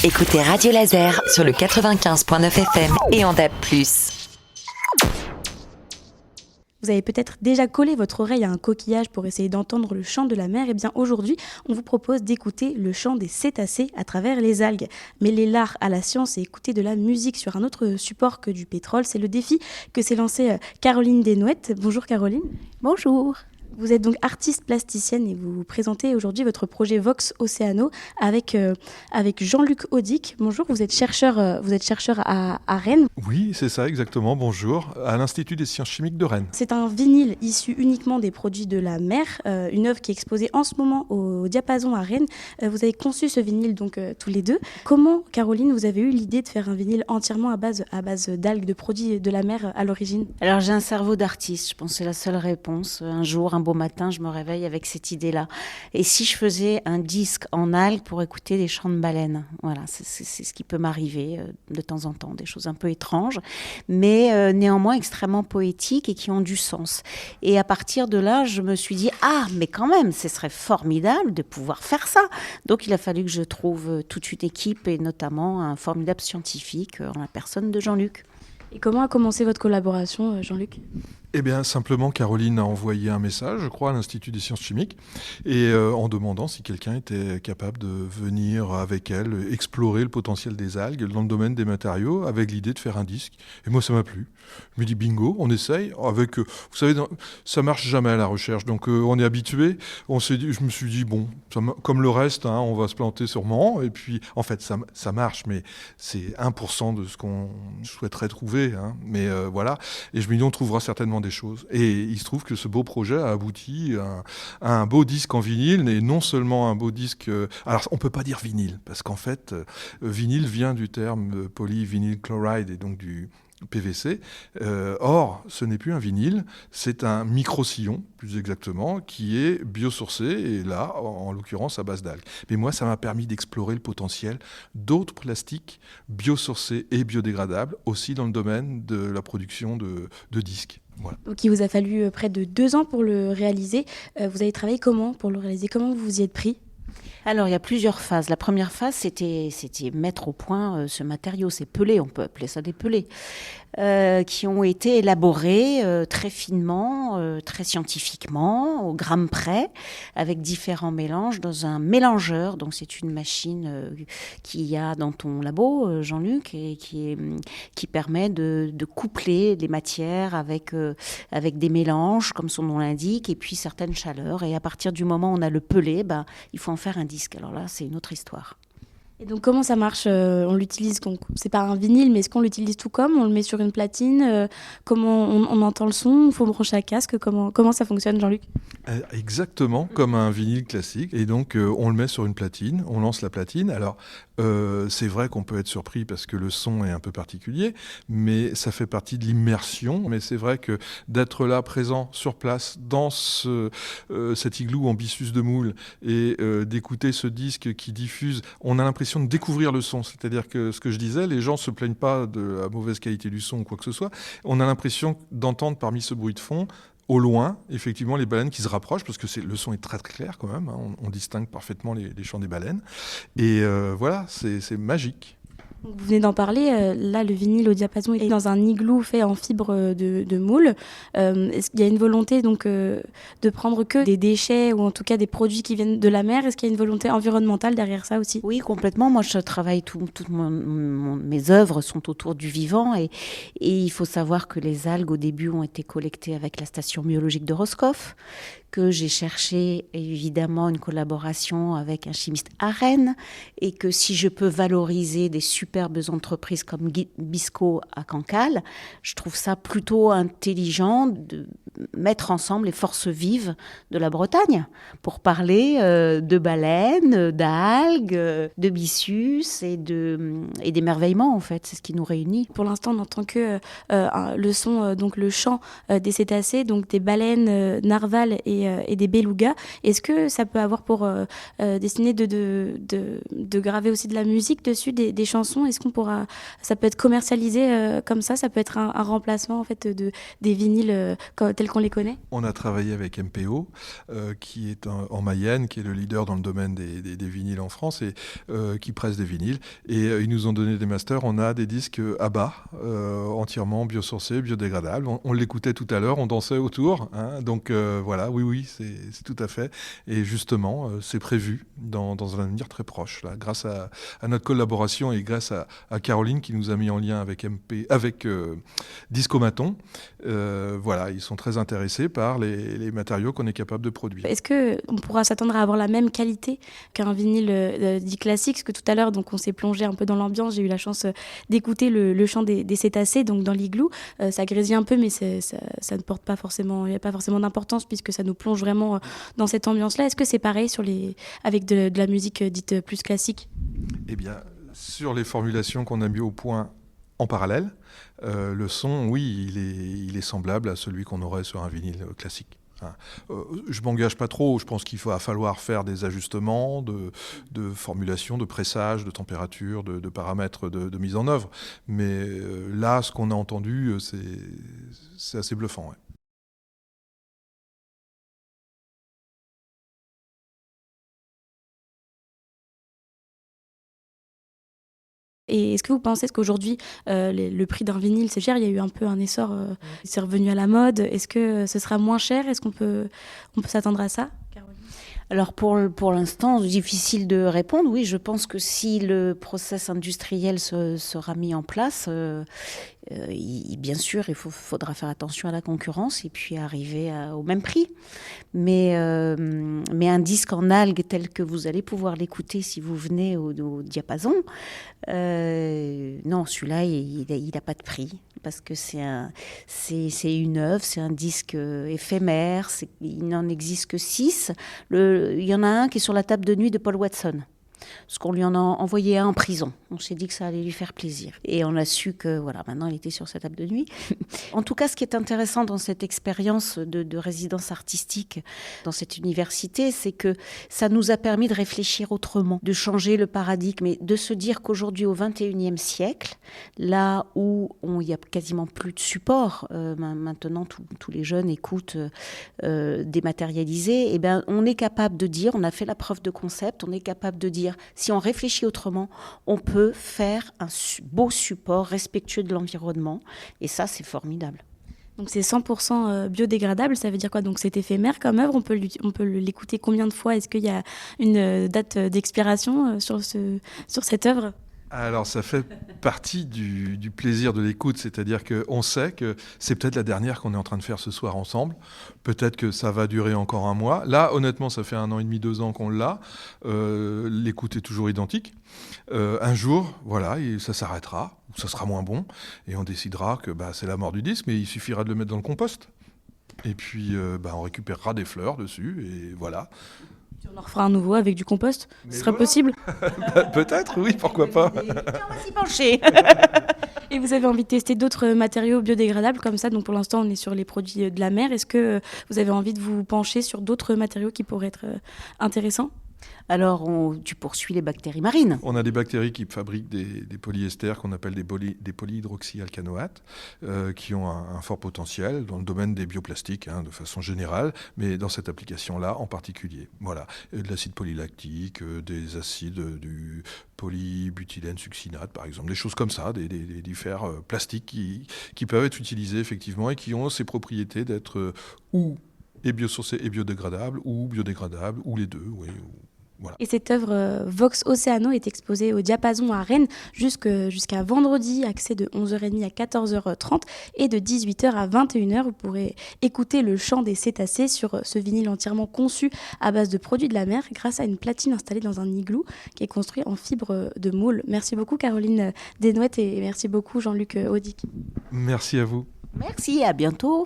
Écoutez Radio Laser sur le 95.9 FM et en DAB+. Vous avez peut-être déjà collé votre oreille à un coquillage pour essayer d'entendre le chant de la mer. Et bien aujourd'hui, on vous propose d'écouter le chant des cétacés à travers les algues. Mêler l'art à la science et écouter de la musique sur un autre support que du pétrole, c'est le défi que s'est lancé Caroline Desnouettes. Bonjour Caroline. Bonjour. Vous êtes donc artiste plasticienne et vous présentez aujourd'hui votre projet Vox Oceano avec Jean-Luc Audic. Bonjour, vous êtes chercheur à Rennes. Oui, c'est ça exactement, bonjour, à l'Institut des sciences chimiques de Rennes. C'est un vinyle issu uniquement des produits de la mer, une œuvre qui est exposée en ce moment au Diapason à Rennes. Vous avez conçu ce vinyle donc tous les deux. Comment, Caroline, vous avez eu l'idée de faire un vinyle entièrement à base d'algues, de produits de la mer à l'origine ? Alors j'ai un cerveau d'artiste, je pense que c'est la seule réponse. Un jour, un beau matin, je me réveille avec cette idée-là. Et si je faisais un disque en algues pour écouter des chants de baleines ? Voilà, c'est ce qui peut m'arriver de temps en temps, des choses un peu étranges, mais néanmoins extrêmement poétiques et qui ont du sens. Et à partir de là, je me suis dit, mais quand même, ce serait formidable de pouvoir faire ça. Donc il a fallu que je trouve toute une équipe et notamment un formidable scientifique en la personne de Jean-Luc. Et comment a commencé votre collaboration, Jean-Luc ? Eh bien, simplement, Caroline a envoyé un message, je crois, à l'Institut des sciences chimiques, et en demandant si quelqu'un était capable de venir avec elle explorer le potentiel des algues dans le domaine des matériaux, avec l'idée de faire un disque. Et moi, ça m'a plu. Je me dis, bingo, on essaye. Avec, vous savez, ça marche jamais à la recherche, donc on est habitué. Je me suis dit, bon, comme le reste, on va se planter sûrement. Et puis, en fait, ça marche, mais c'est 1% de ce qu'on souhaiterait trouver. Mais voilà. Et je me dis, on trouvera certainement des choses. Et il se trouve que ce beau projet a abouti à un beau disque en vinyle, et non seulement un beau disque... alors, on peut pas dire vinyle, parce qu'en fait, vinyle vient du terme polyvinyl chloride, et donc du PVC. Or, ce n'est plus un vinyle, c'est un micro-sillon, plus exactement, qui est biosourcé, et là, en l'occurrence, à base d'algues. Mais moi, ça m'a permis d'explorer le potentiel d'autres plastiques biosourcés et biodégradables, aussi dans le domaine de la production de disques. Voilà. Donc il vous a fallu près de 2 ans pour le réaliser. Vous avez travaillé comment pour le réaliser ? Comment vous vous y êtes pris ? Alors, il y a plusieurs phases. La première phase, c'était mettre au point ce matériau, ces pelés, on peut appeler ça des pelés, qui ont été élaborés très finement, très scientifiquement, au gramme près, avec différents mélanges dans un mélangeur. Donc, c'est une machine qu'il y a dans ton labo, Jean-Luc, et qui permet de coupler les matières avec des mélanges, comme son nom l'indique, et puis certaines chaleurs. Et à partir du moment où on a le pelé, il faut en faire un disque. Alors là, c'est une autre histoire. Et donc comment ça marche ? On l'utilise, c'est pas un vinyle, mais est-ce qu'on l'utilise tout comme ? On le met sur une platine ? Comment on entend le son ? Il faut brancher un casque ? Comment ça fonctionne, Jean-Luc ? Exactement comme un vinyle classique. Et donc, on le met sur une platine, on lance la platine. Alors, c'est vrai qu'on peut être surpris parce que le son est un peu particulier, mais ça fait partie de l'immersion. Mais c'est vrai que d'être là, présent, sur place, dans cet igloo en byssus de moule, et d'écouter ce disque qui diffuse, on a l'impression de découvrir le son. C'est-à-dire que ce que je disais, les gens ne se plaignent pas de la mauvaise qualité du son ou quoi que ce soit. On a l'impression d'entendre parmi ce bruit de fond, au loin, effectivement, les baleines qui se rapprochent, parce que le son est très très clair quand même, on distingue parfaitement les chants des baleines. Et voilà, c'est magique. Vous venez d'en parler, là le vinyle au diapason est dans un igloo fait en fibre de moule. Est-ce qu'il y a une volonté donc, de prendre que des déchets ou en tout cas des produits qui viennent de la mer ? Est-ce qu'il y a une volonté environnementale derrière ça aussi ? Oui, complètement. Moi, je travaille, toutes mes œuvres sont autour du vivant et il faut savoir que les algues au début ont été collectées avec la station biologique de Roscoff, que j'ai cherché évidemment une collaboration avec un chimiste à Rennes et que si je peux valoriser des superbes entreprises comme Bisco à Cancale, je trouve ça plutôt intelligent de mettre ensemble les forces vives de la Bretagne pour parler de baleines, d'algues, de byssus et d'émerveillement en fait, c'est ce qui nous réunit. Pour l'instant, on n'entend que le son, donc le chant des cétacés, donc des baleines narvals et et des belugas. Est-ce que ça peut avoir pour destinée de graver aussi de la musique dessus, des chansons? Est-ce ça peut être commercialisé comme ça peut être un remplacement en fait des vinyles tels qu'on les connaît? On a travaillé avec MPO, qui est en Mayenne, qui est le leader dans le domaine des vinyles en France et qui presse des vinyles. Et ils nous ont donné des masters. On a des disques ABBA, entièrement biosourcés, biodégradables. On l'écoutait tout à l'heure, on dansait autour. Hein, donc voilà, oui, c'est tout à fait. Et justement, c'est prévu dans un avenir très proche, là, grâce à notre collaboration et grâce à Caroline qui nous a mis en lien avec Discomaton. Voilà, ils sont très intéressés par les matériaux qu'on est capable de produire. Est-ce qu'on pourra s'attendre à avoir la même qualité qu'un vinyle dit classique? Parce que tout à l'heure, donc, on s'est plongé un peu dans l'ambiance. J'ai eu la chance d'écouter le chant des cétacés, donc dans l'igloo. Ça grésille un peu, mais ça ne porte pas forcément, il n'y a pas forcément d'importance puisque ça nous plonge vraiment dans cette ambiance-là. Est-ce que c'est pareil avec de la musique dite plus classique? Eh bien, sur les formulations qu'on a mis au point en parallèle, le son, oui, il est semblable à celui qu'on aurait sur un vinyle classique. Hein. Je m'engage pas trop, je pense qu'il va falloir faire des ajustements de formulation, de pressage, de température, de paramètres de mise en œuvre. Mais là, ce qu'on a entendu, c'est assez bluffant. Ouais. Et est-ce que vous pensez qu'aujourd'hui, le prix d'un vinyle, c'est cher? Il y a eu un peu un essor, c'est revenu à la mode. Est-ce que ce sera moins cher? Est-ce qu'on peut s'attendre à ça, Caroline? Alors pour l'instant, difficile de répondre. Oui, je pense que si le process industriel sera mis en place, bien sûr, il faudra faire attention à la concurrence et puis arriver au même prix. Mais un disque en algues tel que vous allez pouvoir l'écouter si vous venez au diapason, non, celui-là, il n'a pas de prix. Parce que c'est une œuvre, c'est un disque éphémère, il n'en existe que 6. Il y en a un qui est sur la table de nuit de Paul Watson. Parce qu'on lui en a envoyé un en prison. On s'est dit que ça allait lui faire plaisir. Et on a su que, voilà, maintenant, il était sur sa table de nuit. En tout cas, ce qui est intéressant dans cette expérience de résidence artistique dans cette université, c'est que ça nous a permis de réfléchir autrement, de changer le paradigme et de se dire qu'aujourd'hui, au XXIe siècle, là où il n'y a quasiment plus de support, maintenant, tous les jeunes écoutent dématérialisé, eh bien, on est capable de dire, on a fait la preuve de concept, on est capable de dire, si on réfléchit autrement, on peut faire un beau support respectueux de l'environnement. Et ça, c'est formidable. Donc c'est 100% biodégradable, ça veut dire quoi? Donc c'est éphémère comme œuvre, on peut l'écouter combien de fois? Est-ce qu'il y a une date d'expiration sur cette œuvre? Alors ça fait partie du plaisir de l'écoute, c'est-à-dire qu'on sait que c'est peut-être la dernière qu'on est en train de faire ce soir ensemble, peut-être que ça va durer encore un mois. Là, honnêtement, ça fait 1 an et demi, 2 ans qu'on l'a, l'écoute est toujours identique. Un jour, voilà, ça s'arrêtera, ou ça sera moins bon, et on décidera que c'est la mort du disque, mais il suffira de le mettre dans le compost. Et puis on récupérera des fleurs dessus, et voilà. On en refera un nouveau avec du compost. Ce serait possible? Peut-être, oui, pourquoi pas. On va s'y pencher. Et vous avez envie de tester d'autres matériaux biodégradables comme ça? Donc pour l'instant, on est sur les produits de la mer. Est-ce que vous avez envie de vous pencher sur d'autres matériaux qui pourraient être intéressants? Alors, tu poursuis les bactéries marines. On a des bactéries qui fabriquent des polyesters qu'on appelle des polyhydroxyalcanoates, qui ont un fort potentiel dans le domaine des bioplastiques, de façon générale, mais dans cette application-là en particulier. Voilà, de l'acide polylactique, des acides du polybutylène succinate, par exemple, des choses comme ça, des diffères plastiques qui peuvent être utilisés effectivement et qui ont ces propriétés d'être ou biosourcés et biodégradables, ou biodégradables, ou les deux, oui. Voilà. Et cette œuvre Vox Oceano est exposée au Diapason à Rennes jusqu'à vendredi, accès de 11h30 à 14h30 et de 18h à 21h. Vous pourrez écouter le chant des cétacés sur ce vinyle entièrement conçu à base de produits de la mer grâce à une platine installée dans un igloo qui est construit en fibre de moule. Merci beaucoup Caroline Desnouettes et merci beaucoup Jean-Luc Audic. Merci à vous. Merci, à bientôt.